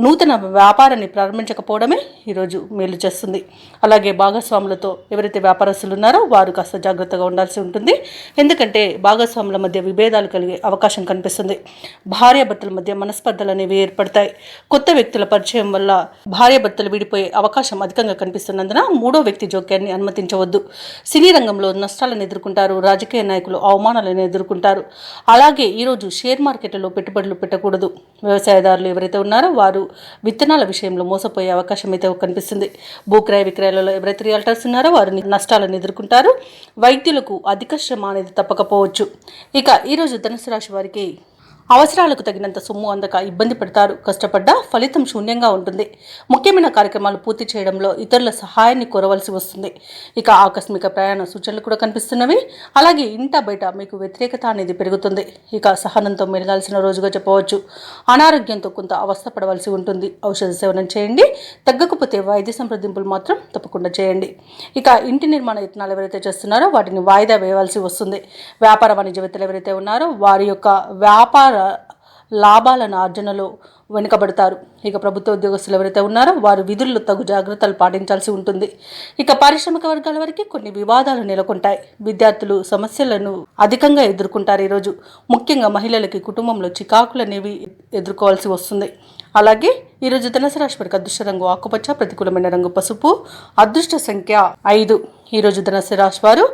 నూతన వ్యాపారాన్ని ప్రారంభించకపోవడమే ఈరోజు మేలు చేస్తుంది. అలాగే భాగస్వాములతో ఎవరైతే వ్యాపారస్తులు ఉన్నారో వారు కాస్త జాగ్రత్తగా ఉండాల్సి ఉంటుంది. ఎందుకంటే భాగస్వాముల మధ్య విభేదాలు కలిగే అవకాశం కనిపిస్తుంది. భార్యాభర్తల మధ్య మనస్పర్ధలు అనేవి ఏర్పడతాయి. కొత్త వ్యక్తుల పరిచయం వల్ల భార్యాభర్తలు విడిపోయే అవకాశం అధికంగా కనిపిస్తున్నందున మూడో వ్యక్తి జోక్యాన్ని అనుమతించవద్దు. సినీ రంగంలో నష్టాలను ఎదుర్కొంటారు. రాజకీయ నాయకులు అవమానాలను ఎదుర్కొంటారు. అలాగే ఈరోజు షేర్ మార్కెట్లలో పెట్టుబడులు పెట్టకూడదు. వ్యవసాయదారులు ఎవరైతే ఉన్నారో వారు విత్తనాల విషయంలో మోసపోయే అవకాశం అయితే కనిపిస్తుంది. భూక్రయ విక్రయాలలో ఎవరైతే రియల్టర్స్ ఉన్నారో వారు నష్టాలను ఎదుర్కొంటారు. వైద్యులకు అధిక శ్రమ అనేది తప్పకపోవచ్చు. ఇక ఈరోజు ధనుసు రాశి వారికి అవసరాలకు తగినంత సొమ్ము అందక ఇబ్బంది పడతారు. కష్టపడ్డా ఫలితం శూన్యంగా ఉంటుంది. ముఖ్యమైన కార్యక్రమాలు పూర్తి చేయడంలో ఇతరుల సహాయాన్ని కోరవలసి వస్తుంది. ఇక ఆకస్మిక ప్రయాణ సూచనలు కూడా కనిపిస్తున్నవి. అలాగే ఇంట బయట మీకు వ్యతిరేకత అనేది పెరుగుతుంది. ఇక సహనంతో మెలగాల్సిన రోజుగా చెప్పవచ్చు. అనారోగ్యంతో కొంత అవస్థపడవలసి ఉంటుంది. ఔషధ సేవనం చేయండి. తగ్గకపోతే వైద్య సంప్రదింపులు మాత్రం తప్పకుండా చేయండి. ఇక ఇంటి నిర్మాణ యత్నాలు ఎవరైతే చేస్తున్నారో వాటిని వాయిదా వేయవలసి వస్తుంది. వ్యాపార వాణిజ్యవేత్తలు ఎవరైతే ఉన్నారో వారి యొక్క వ్యాపార లాభాలను ఆర్జనలో వెనుకబడతారు. ఇక ప్రభుత్వ ఉద్యోగస్తులు ఎవరైతే ఉన్నారో వారు విధుల్లో తగు జాగ్రత్తలు పాటించాల్సి ఉంటుంది. ఇక పారిశ్రామిక వర్గాల వరకు కొన్ని వివాదాలు నెలకొంటాయి. విద్యార్థులు సమస్యలను అధికంగా ఎదుర్కొంటారు. ఈరోజు ముఖ్యంగా మహిళలకి కుటుంబంలో చికాకులు అనేవి ఎదుర్కోవాల్సి వస్తుంది. అలాగే ఈరోజు ధనుసు రాశి వారికి అదృష్ట రంగు ఆకుపచ్చ, ప్రతికూలమైన రంగు పసుపు, అదృష్ట సంఖ్య 5. ఈరోజు ధనుసు రాశి వారు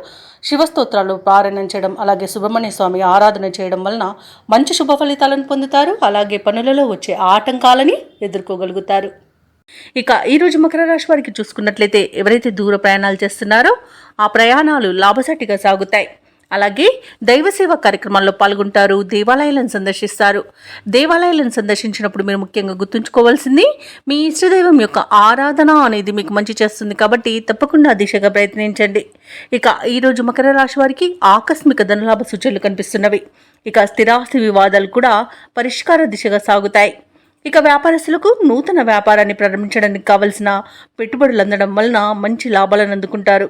శివస్తోత్రాలు పారాయణం చేయడం, అలాగే సుబ్రహ్మణ్య స్వామి ఆరాధన చేయడం వలన మంచి శుభ ఫలితాలను పొందుతారు. అలాగే పనులలో వచ్చే ఆటంకాలని ఎదుర్కోగలుగుతారు. ఇక ఈరోజు మకర రాశి వారికి చూసుకున్నట్లయితే ఎవరైతే దూర ప్రయాణాలు చేస్తున్నారో ఆ ప్రయాణాలు లాభసాటిగా సాగుతాయి. అలాగే దైవసేవ కార్యక్రమాల్లో పాల్గొంటారు. దేవాలయాలను సందర్శిస్తారు. దేవాలయాలను సందర్శించినప్పుడు మీరు ముఖ్యంగా గుర్తుంచుకోవాల్సింది మీ ఇష్టదైవం యొక్క ఆరాధన అనేది మీకు మంచి చేస్తుంది. కాబట్టి తప్పకుండా దిశగా ప్రయత్నించండి. ఇక ఈరోజు మకర రాశి వారికి ఆకస్మిక ధనలాభ సూచనలు కనిపిస్తున్నవి. ఇక స్థిరాస్తి వివాదాలు కూడా పరిష్కార దిశగా సాగుతాయి. ఇక వ్యాపారస్తులకు నూతన వ్యాపారాన్ని ప్రారంభించడానికి కావలసిన పెట్టుబడులు అందడం వలన మంచి లాభాలను అందుకుంటారు.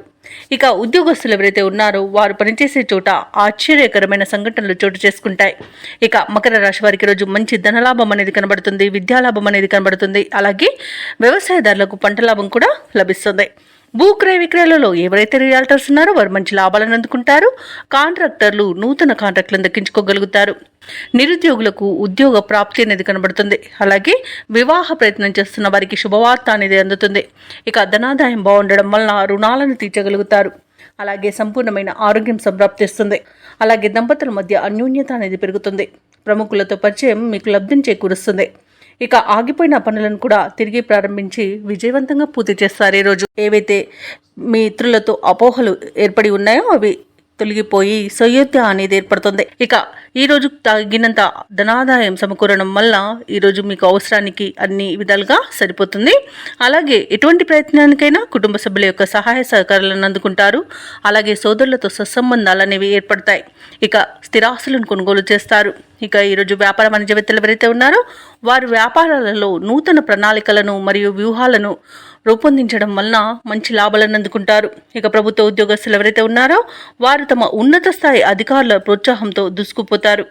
ఇక ఉద్యోగస్తులు ఎవరైతే ఉన్నారో వారు పనిచేసే చోట ఆశ్చర్యకరమైన సంఘటనలు చోటు చేసుకుంటాయి. ఇక మకర రాశి వారికి రోజు మంచి ధనలాభం అనేది కనబడుతుంది. విద్యాలాభం అనేది కనబడుతుంది. అలాగే వ్యవసాయదారులకు పంట లాభం కూడా లభిస్తుంది. భూక్రయ విక్రయాలలో ఎవరైతే రియల్టర్స్ ఉన్నారో వారు మంచి లాభాలను అందుకుంటారు. కాంట్రాక్టర్లు నూతన కాంట్రాక్టులను దక్కించుకోగలుగుతారు. నిరుద్యోగులకు ఉద్యోగ ప్రాప్తి అనేది కనబడుతుంది. అలాగే వివాహ ప్రయత్నం చేస్తున్న వారికి శుభవార్త అనేది అందుతుంది. ఇక ధనాదాయం బాగుండడం వలన రుణాలను తీర్చగలుగుతారు. అలాగే సంపూర్ణమైన ఆరోగ్యం సంప్రాప్తిస్తుంది. అలాగే దంపతుల మధ్య అన్యోన్యత అనేది పెరుగుతుంది. ప్రముఖులతో పరిచయం మీకు లబ్ధిని చేకూరుస్తుంది. ఇక ఆగిపోయిన పనులను కూడా తిరిగి ప్రారంభించి విజయవంతంగా పూర్తి చేస్తారు. ఈరోజు ఏవైతే మీ ఇతరులతో అపోహలు ఏర్పడి ఉన్నాయో అవి తొలగిపోయి సయోధ్య అనేది ఏర్పడుతుంది. ఇక ఈరోజు తగినంత ధనాదాయం సమకూరడం వల్ల ఈరోజు మీకు అవసరానికి అన్ని విధాలుగా సరిపోతుంది. అలాగే ఎటువంటి ప్రయత్నానికైనా కుటుంబ సభ్యుల యొక్క సహాయ సహకారాలను అందుకుంటారు. అలాగే సోదరులతో సత్సంబంధాలు అనేవి ఏర్పడతాయి. ఇక స్థిరాస్తులను కొనుగోలు చేస్తారు. ఇక ఈరోజు వ్యాపార వాణిజ్యవేత్తలు ఎవరైతే ఉన్నారో వారు వ్యాపారాలలో నూతన ప్రణాళికలను మరియు వ్యూహాలను రూపొందించడం వలన మంచి లాభాలను అందుకుంటారు. ఇక ప్రభుత్వ ఉద్యోగస్తులు ఎవరైతే ఉన్నారో వారు తమ ఉన్నత స్థాయి అధికారుల ప్రోత్సాహంతో దూసుకుపోతారు.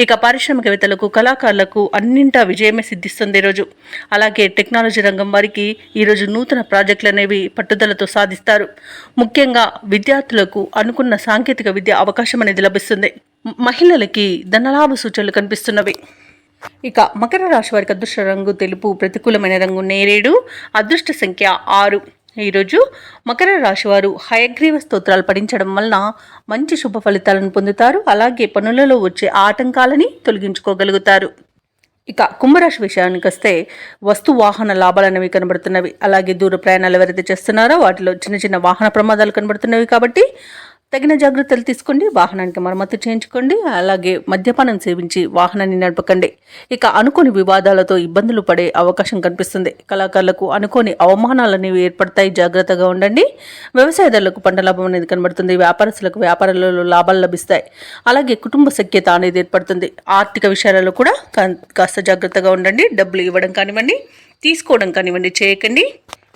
ఇక పారిశ్రామికవేత్తలకు, కళాకారులకు అన్నింటా విజయమే సిద్ధిస్తుంది ఈరోజు. అలాగే టెక్నాలజీ రంగం వారికి ఈరోజు నూతన ప్రాజెక్టులు అనేవి పట్టుదలతో సాధిస్తారు. ముఖ్యంగా విద్యార్థులకు అనుకున్న సాంకేతిక విద్య అవకాశం అనేది లభిస్తుంది. మహిళలకి ధనలాభ సూచనలు కనిపిస్తున్నవి. ఇక మకర రాశి వారికి అదృష్ట రంగు తెలుపు, ప్రతికూలమైన రంగు నేరేడు, అదృష్ట సంఖ్య 6. ఈరోజు మకర రాశి వారు హయగ్రీవ స్తోత్రాలు పఠించడం వలన మంచి శుభ ఫలితాలను పొందుతారు. అలాగే పనులలో వచ్చే ఆటంకాలని తొలగించుకోగలుగుతారు. ఇక కుంభరాశి విషయానికి వస్తే వస్తు వాహన లాభాలు అనేవి కనబడుతున్నవి. అలాగే దూర ప్రయాణాలు ఎవరైతే చేస్తున్నారో వాటిలో చిన్న చిన్న వాహన ప్రమాదాలు కనబడుతున్నవి. కాబట్టి తగిన జాగ్రత్తలు తీసుకోండి. వాహనానికి మరమ్మతు చేయించుకోండి. అలాగే మద్యపానం సేవించి వాహనాన్ని నడపకండి. ఇక అనుకోని వివాదాలతో ఇబ్బందులు పడే అవకాశం కనిపిస్తుంది. కళాకారులకు అనుకోని అవమానాలు అనేవి ఏర్పడతాయి. జాగ్రత్తగా ఉండండి. వ్యవసాయదారులకు పంట లాభం అనేది కనబడుతుంది. వ్యాపారస్తులకు వ్యాపారాలలో లాభాలు లభిస్తాయి. అలాగే కుటుంబ సఖ్యత అనేది ఏర్పడుతుంది. ఆర్థిక విషయాలలో కూడా కాస్త జాగ్రత్తగా ఉండండి. డబ్బులు ఇవ్వడం కానివ్వండి, తీసుకోవడం కానివ్వండి చేయకండి.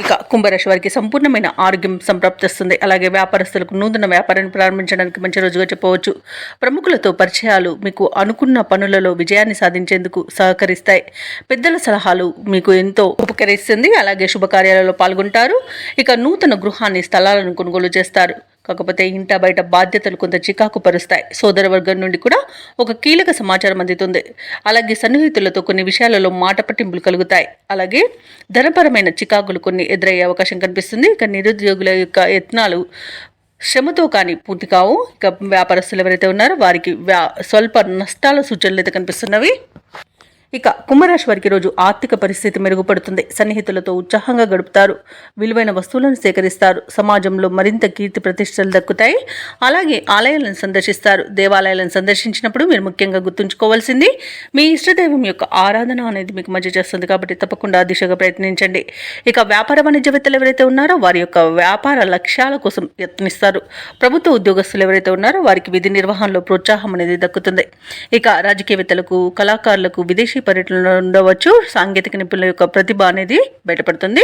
ఇక కుంభరాశి వారికి సంపూర్ణమైన ఆరోగ్యం సంప్రాప్తిస్తుంది. అలాగే వ్యాపారస్తులకు నూతన వ్యాపారాన్ని ప్రారంభించడానికి మంచి రోజుగా చెప్పవచ్చు. ప్రముఖులతో పరిచయాలు మీకు అనుకున్న పనులలో విజయాన్ని సాధించేందుకు సహకరిస్తాయి. పెద్దల సలహాలు మీకు ఎంతో ఉపకరిస్తుంది. అలాగే శుభకార్యాలలో పాల్గొంటారు. ఇక నూతన గృహాన్ని, స్థలాలను కొనుగోలు చేస్తారు. కాకపోతే ఇంట బయట బాధ్యతలు కొంత చికాకు పరుస్తాయి. సోదర వర్గం నుండి కూడా ఒక కీలక సమాచారం అందుతుంది. అలాగే సన్నిహితులతో కొన్ని విషయాలలో మాట పట్టింపులు కలుగుతాయి. అలాగే ధనపరమైన చికాకులు కొన్ని ఎదురయ్యే అవకాశం కనిపిస్తుంది. ఇక నిరుద్యోగుల యొక్క యత్నాలు శ్రమతో కానీ పూర్తి కావు. ఇక వ్యాపారస్తులు ఎవరైతే ఉన్నారో వారికి స్వల్ప నష్టాల సూచనలు అయితే కనిపిస్తున్నవి. ఇక కుంభరాశి వారికి రోజు ఆర్థిక పరిస్థితి మెరుగుపడుతుంది. సన్నిహితులతో ఉత్సాహంగా గడుపుతారు. విలువైన వస్తువులను సేకరిస్తారు. సమాజంలో మరింత కీర్తి ప్రతిష్టలు దక్కుతాయి. అలాగే ఆలయాలను సందర్శిస్తారు. దేవాలయాలను సందర్శించినప్పుడు మీరు ముఖ్యంగా గుర్తుంచుకోవాల్సింది మీ ఇష్టదైవం యొక్క ఆరాధన అనేది మీకు మంచి చేస్తుంది. కాబట్టి తప్పకుండా ఆ దిశగా ప్రయత్నించండి. ఇక వ్యాపార వాణిజ్యవేత్తలు ఎవరైతే ఉన్నారో వారి యొక్క వ్యాపార లక్ష్యాల కోసం యత్నిస్తారు. ప్రభుత్వ ఉద్యోగస్తులు ఎవరైతే ఉన్నారో వారికి విధి నిర్వహణలో ప్రోత్సాహం అనేది దక్కుతుంది. ఇక రాజకీయవేత్తలకు, కళాకారులకు విదేశీ పర్యటనలో ఉండవచ్చు. సాంకేతిక నిపుణుల యొక్క ప్రతిభ అనేది బయటపడుతుంది.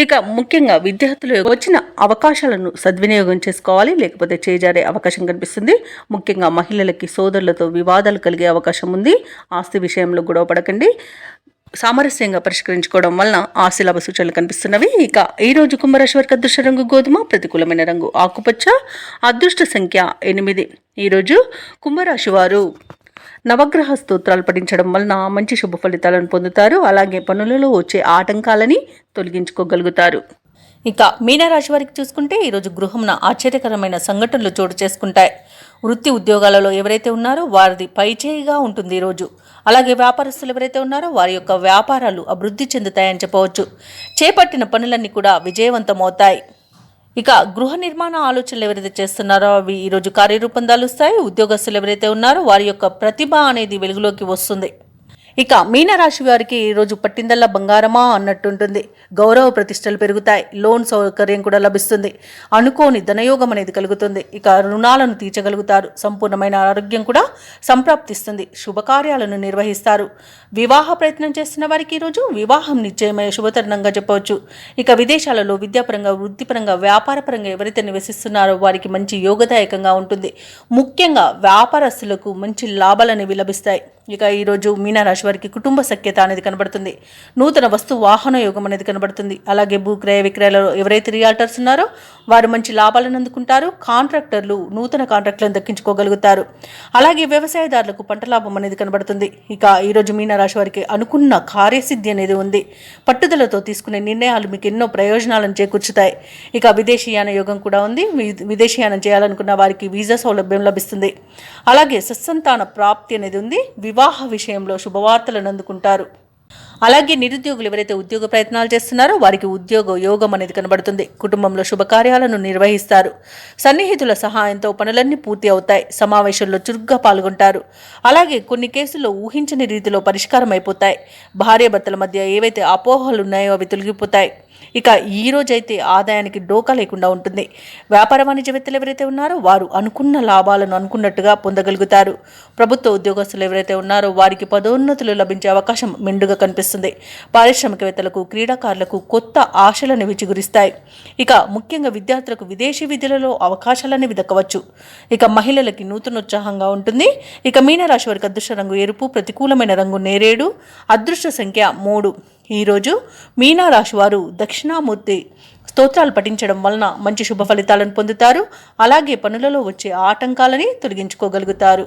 ఇక ముఖ్యంగా విద్యార్థులు వచ్చిన అవకాశాలను సద్వినియోగం చేసుకోవాలి. లేకపోతే చేజారే అవకాశం కనిపిస్తుంది. ముఖ్యంగా మహిళలకి సోదరులతో వివాదాలు కలిగే అవకాశం ఉంది. ఆస్తి విషయంలో గొడవ పడకండి. సామరస్యంగా పరిష్కరించుకోవడం వలన ఆశీలాభ సూచనలు కనిపిస్తున్నవి. ఇక ఈ రోజు కుంభరాశి వారికి అదృష్ట రంగు గోధుమ, ప్రతికూలమైన రంగు ఆకుపచ్చ, అదృష్ట సంఖ్య 8. ఈరోజు కుంభరాశి వారు నవగ్రహ స్తోత్రాలు పఠించడం వలన మంచి శుభ ఫలితాలను పొందుతారు. అలాగే పనులలో వచ్చే ఆటంకాలని తొలగించుకోగలుగుతారు. ఇక మీనరాశి వారికి చూసుకుంటే ఈరోజు గృహంన ఆశ్చర్యకరమైన సంఘటనలు చోటు చేసుకుంటాయి. వృత్తి ఉద్యోగాలలో ఎవరైతే ఉన్నారో వారిది పైచేయిగా ఉంటుంది ఈరోజు. అలాగే వ్యాపారస్తులు ఎవరైతే ఉన్నారో వారి యొక్క వ్యాపారాలు అభివృద్ధి చెందుతాయని చెప్పవచ్చు. చేపట్టిన పనులన్నీ కూడా విజయవంతమవుతాయి. ఇక గృహ నిర్మాణ ఆలోచనలు ఎవరైతే చేస్తున్నారో అవి ఈరోజు కార్యరూపం దాలుస్తాయి. ఉద్యోగస్తులు ఎవరైతే ఉన్నారో వారి యొక్క ప్రతిభ అనేది వెలుగులోకి వస్తుంది. ఇక మీనరాశి వారికి ఈరోజు పట్టిందల్లా బంగారమా అన్నట్టుంటుంది. గౌరవ ప్రతిష్టలు పెరుగుతాయి. లోన్ సౌకర్యం కూడా లభిస్తుంది. అనుకోని ధనయోగం అనేది కలుగుతుంది. ఇక రుణాలను తీర్చగలుగుతారు. సంపూర్ణమైన ఆరోగ్యం కూడా సంప్రాప్తిస్తుంది. శుభకార్యాలను నిర్వహిస్తారు. వివాహ ప్రయత్నం చేస్తున్న వారికి ఈరోజు వివాహం నిశ్చయమయ్యే శుభతరుణంగా చెప్పవచ్చు. ఇక విదేశాలలో విద్యాపరంగా, వృత్తిపరంగా, వ్యాపారపరంగా ఎవరైతే నివసిస్తున్నారో వారికి మంచి యోగదాయకంగా ఉంటుంది. ముఖ్యంగా వ్యాపారస్తులకు మంచి లాభాలు అనేవి లభిస్తాయి. ఇక ఈరోజు మీనరాశి వారికి కుటుంబ సఖ్యత అనేది కనబడుతుంది. నూతన వస్తు వాహన యోగం అనేది కనబడుతుంది. అలాగే భూక్రయ విక్రయాలలో ఎవరైతే రియాల్టర్స్ ఉన్నారో వారు మంచి లాభాలను అందుకుంటారు. కాంట్రాక్టర్లు నూతన కాంట్రాక్టులను దక్కించుకోగలుగుతారు. అలాగే వ్యవసాయదారులకు పంట లాభం అనేది కనబడుతుంది. ఇక ఈరోజు మీనరాశి వారికి అనుకున్న కార్యసిద్ధి అనేది ఉంది. పట్టుదలతో తీసుకునే నిర్ణయాలు మీకు ఎన్నో ప్రయోజనాలను చేకూర్చుతాయి. ఇక విదేశీయాన యోగం కూడా ఉంది. విదేశీయానం చేయాలనుకున్న వారికి వీసా సౌలభ్యం లభిస్తుంది. అలాగే సత్సంతాన ప్రాప్తి అనేది ఉంది. వివాహ విషయంలో శుభవార్తలను అందుకుంటారు. అలాగే నిరుద్యోగులు ఎవరైతే ఉద్యోగ ప్రయత్నాలు చేస్తున్నారో వారికి ఉద్యోగ యోగం అనేది కనబడుతుంది. కుటుంబంలో శుభకార్యాలను నిర్వహిస్తారు. సన్నిహితుల సహాయంతో పనులన్నీ పూర్తి అవుతాయి. సమావేశంలో చురుగ్గా పాల్గొంటారు. అలాగే కొన్ని కేసుల్లో ఊహించని రీతిలో పరిష్కారం అయిపోతాయి. భార్యాభర్తల మధ్య ఏవైతే అపోహలు ఉన్నాయో అవి తొలగిపోతాయి. ఇక ఈ రోజైతే ఆదాయానికి డోకా లేకుండా ఉంటుంది. వ్యాపార వాణిజ్యవేత్తలు ఎవరైతే ఉన్నారో వారు అనుకున్న లాభాలను అనుకున్నట్టుగా పొందగలుగుతారు. ప్రభుత్వ ఉద్యోగస్తులు ఎవరైతే ఉన్నారో వారికి పదోన్నతులు లభించే అవకాశం మెండుగా కనిపిస్తుంది. పారిశ్రామికవేత్తలకు, క్రీడాకారులకు కొత్త ఆశలను విచిగురిస్తాయి. ఇక ముఖ్యంగా విద్యార్థులకు విదేశీ విద్యలలో అవకాశాలనేవి దక్కవచ్చు. ఇక మహిళలకి నూతనోత్సాహంగా ఉంటుంది. ఇక మీనరాశి వారికి అదృష్ట రంగు ఎరుపు, ప్రతికూలమైన రంగు నేరేడు, అదృష్ట సంఖ్య 3. ఈరోజు మీనరాశి వారు దక్షిణామూర్తి స్తోత్రాలు పఠించడం వలన మంచి శుభ ఫలితాలను పొందుతారు. అలాగే పనులలో వచ్చే ఆటంకాలని తొలగించుకోగలుగుతారు.